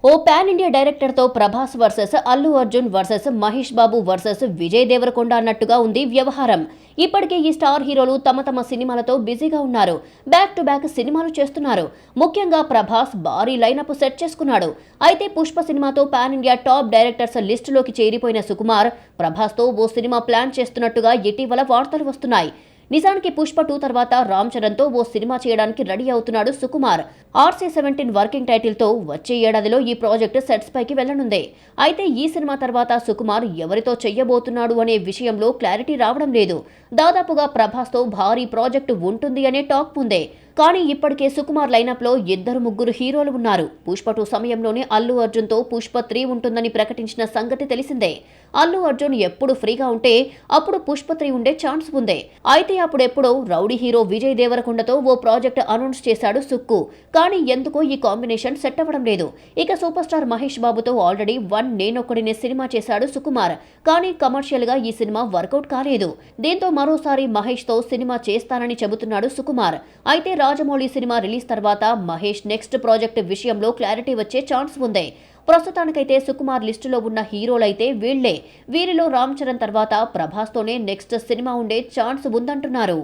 ఓ pan India director తో Prabhas versus Allu Arjun versus Mahesh Babu versus Vijay Devarakonda అన్నట్టుగా ఉంది వ్యవహారం. ఇప్పటికే ఈ స్టార్ హీరోలు తమ తమ సినిమాలతో బిజీగా ఉన్నారు. బ్యాక్ టు బ్యాక్ సినిమాలు చేస్తున్నారు. ముఖ్యంగా ప్రభాస్ భారీ లైనప్ సెట్ చేసుకున్నాడు. అయితే పుష్ప సినిమాతో పాన్ ఇండియా టాప్ డైరెక్టర్స్ లిస్టులోకి చేరిపోయిన సుకుమార్ ప్రభాస్ తో ఓ సినిమా ప్లాన్ చేస్తున్నట్టుగా ఇటీవల వార్తలు వస్తున్నాయి. నిజానికి పుష్ప 2 తర్వాత రామ్ చరణ్ తో ఓ సినిమా చేయడానికి రెడీ అవుతున్నాడు సుకుమార్. RC-17 వర్కింగ్ టైటిల్ తో వచ్చే ఏడాదిలో ఈ ప్రాజెక్ట్ సెట్స్ పైకి వెళ్లనుంది. అయితే ఈ సినిమా తర్వాత సుకుమార్ ఎవరితో చెయ్యబోతున్నాడు అనే విషయంలో క్లారిటీ రావడం లేదు. దాదాపుగా ప్రభాస్ తో భారీ ప్రాజెక్టు ఉంటుంది అనే టాక్ ఉంది. కానీ ఇప్పటికే సుకుమార్ లైనప్ లో 2-3 హీరోలు ఉన్నారు. పుష్ప 2 సమయంలోనే అల్లు అర్జున్ తో పుష్ప 3 ఉంటుందని ప్రకటించిన సంగతి తెలిసిందే. అల్లు అర్జున్ ఎప్పుడు ఫ్రీగా ఉంటే అప్పుడు పుష్ప 3 ఉండే ఛాన్స్ ఉంది. అయితే అప్పుడెప్పుడో రౌడీ హీరో విజయ్ దేవరకొండతో ఓ ప్రాజెక్ట్ అనౌన్స్ చేశాడు సుక్కు. కానీ ఎందుకో ఈ కాంబినేషన్ సెట్ అవ్వడం లేదు. ఇక సూపర్ స్టార్ మహేష్ బాబుతో ఆల్రెడీ 1 నేనొక్కడినే సినిమా చేశాడు సుకుమార్. కానీ కమర్షియల్ గా ఈ సినిమా వర్కౌట్ కాలేదు. దీంతో మరోసారి మహేష్ తో సినిమా చేస్తానని చెబుతున్నాడు సుకుమార్. అయితే రాజమౌళి సినిమా రిలీజ్ తర్వాత మహేష్ నెక్స్ట్ ప్రాజెక్ట్ విషయంలో క్లారిటీ వచ్చే ఛాన్స్ ఉంది. ప్రస్తుతానికైతే సుకుమార్ లిస్టులో ఉన్న హీరోలైతే వీళ్లే. వీరిలో రామ్ చరణ్ తర్వాత ప్రభాస్ తోనే నెక్స్ట్ సినిమా ఉండే ఛాన్స్ ఉందంటున్నారు.